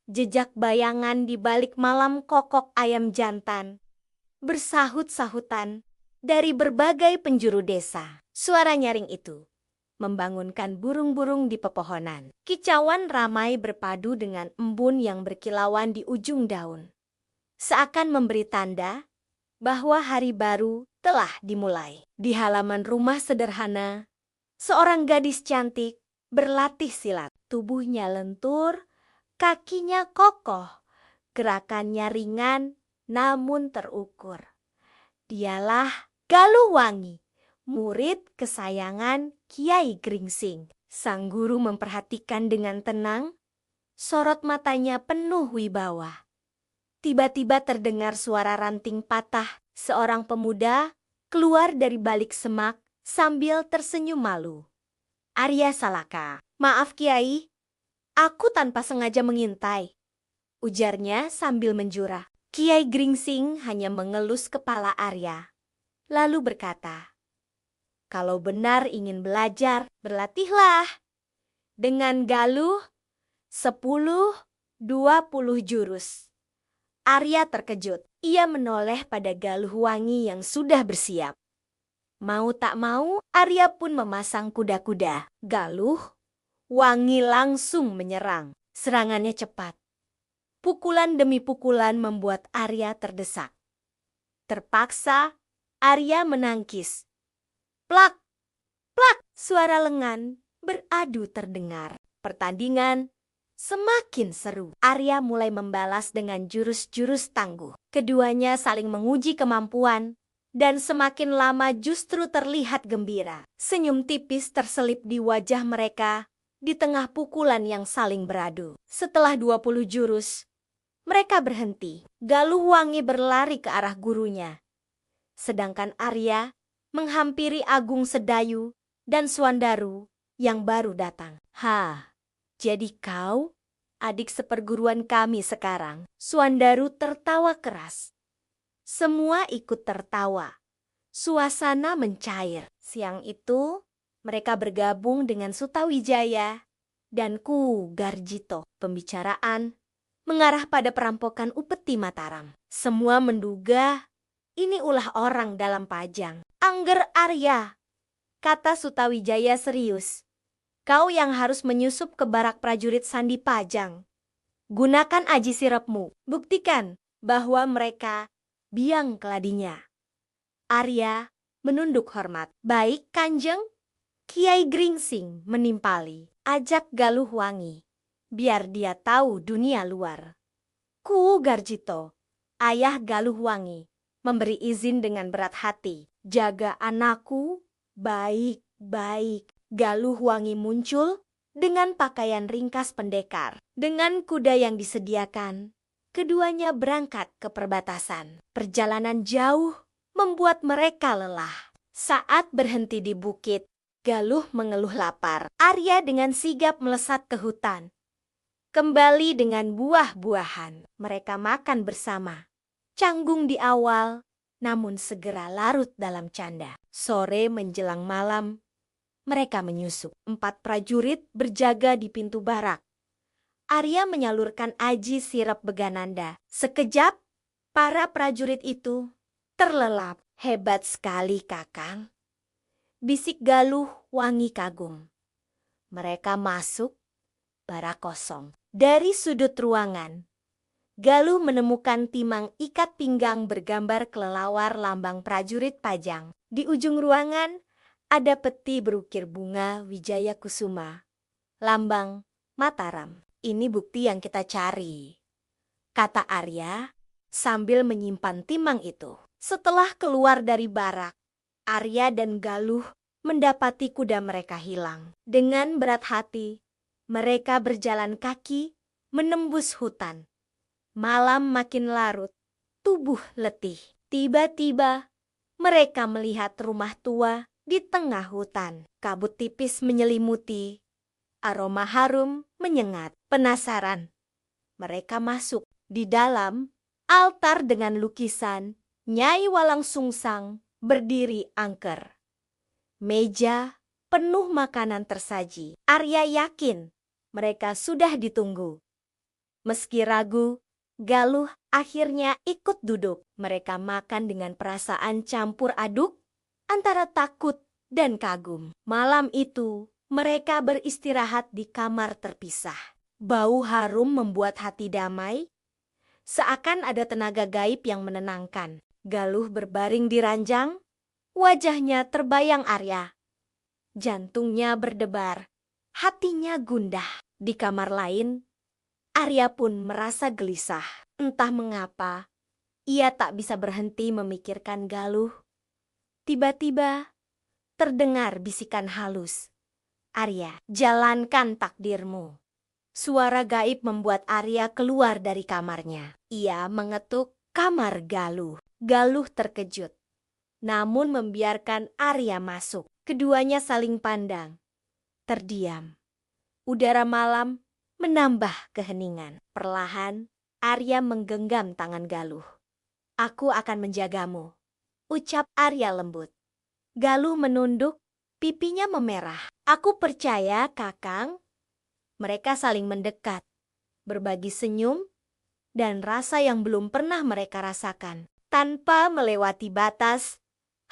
jejak bayangan di balik malam kokok ayam jantan, bersahut-sahutan dari berbagai penjuru desa. Suara nyaring itu membangunkan burung-burung di pepohonan. Kicauan ramai berpadu dengan embun yang berkilauan di ujung daun, seakan memberi tanda bahwa hari baru telah dimulai. Di halaman rumah sederhana, seorang gadis cantik berlatih silat. Tubuhnya lentur, kakinya kokoh, gerakannya ringan namun terukur. Dialah Galuh Wangi, murid kesayangan Kiai Gringsing. Sang guru memperhatikan dengan tenang, sorot matanya penuh wibawa. Tiba-tiba terdengar suara ranting patah. Seorang pemuda keluar dari balik semak sambil tersenyum malu. "Arya Salaka." "Maaf Kiai, aku tanpa sengaja mengintai," ujarnya sambil menjura. Kiai Gringsing hanya mengelus kepala Arya, lalu berkata, "Kalau benar ingin belajar, berlatihlah. Dengan Galuh 10-20 jurus." Arya terkejut. Ia menoleh pada Galuh Wangi yang sudah bersiap. Mau tak mau, Arya pun memasang kuda-kuda. Galuh Wangi langsung menyerang. Serangannya cepat. Pukulan demi pukulan membuat Arya terdesak. Terpaksa, Arya menangkis. Plak! Plak! Suara lengan beradu terdengar. Pertandingan semakin seru. Arya mulai membalas dengan jurus-jurus tangguh. Keduanya saling menguji kemampuan, dan semakin lama justru terlihat gembira. Senyum tipis terselip di wajah mereka di tengah pukulan yang saling beradu. Setelah 20 jurus, mereka berhenti. Galuh Wangi berlari ke arah gurunya, sedangkan Arya menghampiri Agung Sedayu dan Swandaru yang baru datang. Jadi kau adik seperguruan kami sekarang." Swandaru tertawa keras. Semua ikut tertawa. Suasana mencair. Siang itu, mereka bergabung dengan Sutawijaya dan Ku Garjito. Pembicaraan mengarah pada perampokan upeti Mataram. Semua menduga ini ulah orang dalam Pajang. "Angger Arya," kata Sutawijaya serius. "Kau yang harus menyusup ke barak prajurit Sandi Pajang. Gunakan aji sirapmu. Buktikan bahwa mereka biang keladinya." Arya menunduk hormat. "Baik, Kanjeng." Kiai Gringsing menimpali. "Ajak Galuh Wangi, biar dia tahu dunia luar." Ku Garjito, ayah Galuh Wangi, memberi izin dengan berat hati. "Jaga anakku baik-baik." Galuh Wangi muncul dengan pakaian ringkas pendekar. Dengan kuda yang disediakan, keduanya berangkat ke perbatasan. Perjalanan jauh membuat mereka lelah. Saat berhenti di bukit, Galuh mengeluh lapar. Arya dengan sigap melesat ke hutan. Kembali dengan buah-buahan. Mereka makan bersama. Canggung di awal, namun segera larut dalam canda. Sore menjelang malam, mereka menyusup. 4 prajurit berjaga di pintu barak. Arya menyalurkan aji sirap Begananda. Sekejap, para prajurit itu terlelap. "Hebat sekali, Kakang," bisik Galuh Wangi kagum. Mereka masuk, barak kosong. Dari sudut ruangan, Galuh menemukan timang ikat pinggang bergambar kelelawar lambang prajurit Pajang. Di ujung ruangan, ada peti berukir bunga Wijaya Kusuma, lambang Mataram. "Ini bukti yang kita cari," kata Arya sambil menyimpan timang itu. Setelah keluar dari barak, Arya dan Galuh mendapati kuda mereka hilang. Dengan berat hati, mereka berjalan kaki menembus hutan. Malam makin larut, tubuh letih. Tiba-tiba, mereka melihat rumah tua di tengah hutan. Kabut tipis menyelimuti, aroma harum menyengat. Penasaran, mereka masuk. Di dalam, altar dengan lukisan Nyai Walang Sungsang berdiri angker. Meja penuh makanan tersaji. Arya yakin mereka sudah ditunggu. Meski ragu, Galuh akhirnya ikut duduk. Mereka makan dengan perasaan campur aduk antara takut dan kagum. Malam itu, mereka beristirahat di kamar terpisah. Bau harum membuat hati damai, seakan ada tenaga gaib yang menenangkan. Galuh berbaring di ranjang, wajahnya terbayang Arya. Jantungnya berdebar, hatinya gundah. Di kamar lain, Arya pun merasa gelisah. Entah mengapa, ia tak bisa berhenti memikirkan Galuh. Tiba-tiba, terdengar bisikan halus. Arya, jalankan takdirmu. Suara gaib membuat Arya keluar dari kamarnya. Ia mengetuk kamar Galuh. Galuh terkejut, namun membiarkan Arya masuk. Keduanya saling pandang, terdiam. Udara malam menambah keheningan. Perlahan, Arya menggenggam tangan Galuh. Aku akan menjagamu, ucap Arya lembut. Galuh menunduk, pipinya memerah. Aku percaya, Kakang. Mereka saling mendekat, berbagi senyum dan rasa yang belum pernah mereka rasakan. Tanpa melewati batas,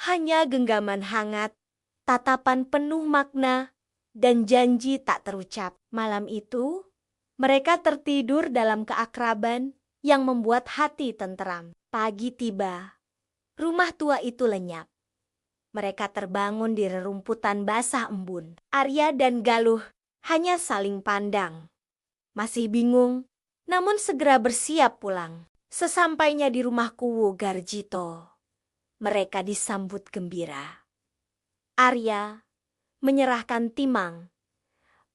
hanya genggaman hangat, tatapan penuh makna, dan janji tak terucap. Malam itu, mereka tertidur dalam keakraban yang membuat hati tenteram. Pagi tiba, rumah tua itu lenyap. Mereka terbangun di rerumputan basah embun. Arya dan Galuh hanya saling pandang. Masih bingung, namun segera bersiap pulang. Sesampainya di rumah Kuwu Garjito, mereka disambut gembira. Arya menyerahkan timang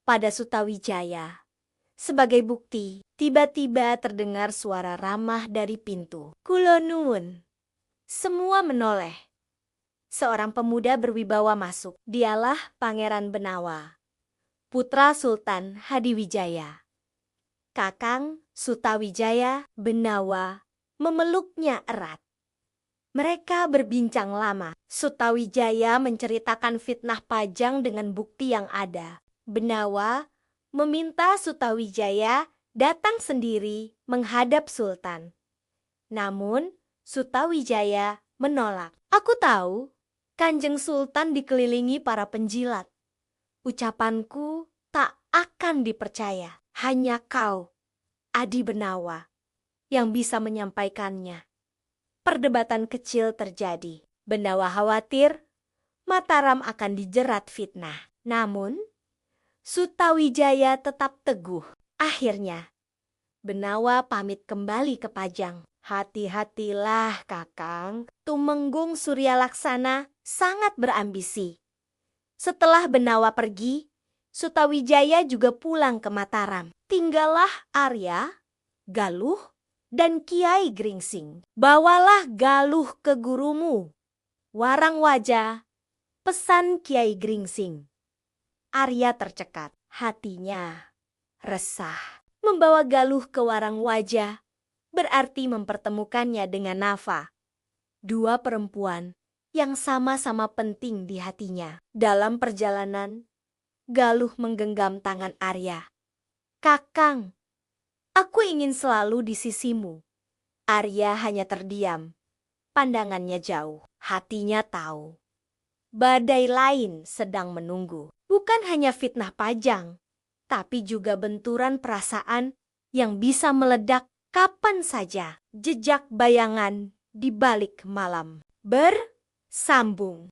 pada Sutawijaya. Sebagai bukti, tiba-tiba terdengar suara ramah dari pintu. Kulo nuwun. Semua menoleh. Seorang pemuda berwibawa masuk. Dialah Pangeran Benawa, putra Sultan Hadiwijaya. Kakang Sutawijaya Benawa memeluknya erat. Mereka berbincang lama. Sutawijaya menceritakan fitnah Pajang dengan bukti yang ada. Benawa meminta Sutawijaya datang sendiri menghadap Sultan. Namun Sutawijaya menolak. Aku tahu Kanjeng Sultan dikelilingi para penjilat. Ucapanku tak akan dipercaya. Hanya kau, Adi Benawa, yang bisa menyampaikannya. Perdebatan kecil terjadi. Benawa khawatir Mataram akan dijerat fitnah. Namun, Sutawijaya tetap teguh. Akhirnya, Benawa pamit kembali ke Pajang. Hati-hatilah, Kakang. Tumenggung Surya Laksana sangat berambisi. Setelah Benawa pergi, Sutawijaya juga pulang ke Mataram. Tinggallah Arya, Galuh, dan Kiai Gringsing. Bawalah Galuh ke gurumu. Warang wajah, pesan Kiai Gringsing. Arya tercekat, hatinya resah. Membawa Galuh ke Warang wajah berarti mempertemukannya dengan Nafa. Dua perempuan yang sama-sama penting di hatinya. Dalam perjalanan, Galuh menggenggam tangan Arya. Kakang, aku ingin selalu di sisimu. Arya hanya terdiam. Pandangannya jauh. Hatinya tahu. Badai lain sedang menunggu. Bukan hanya fitnah Pajang, tapi juga benturan perasaan yang bisa meledak kapan saja. Jejak bayangan di balik malam bersambung.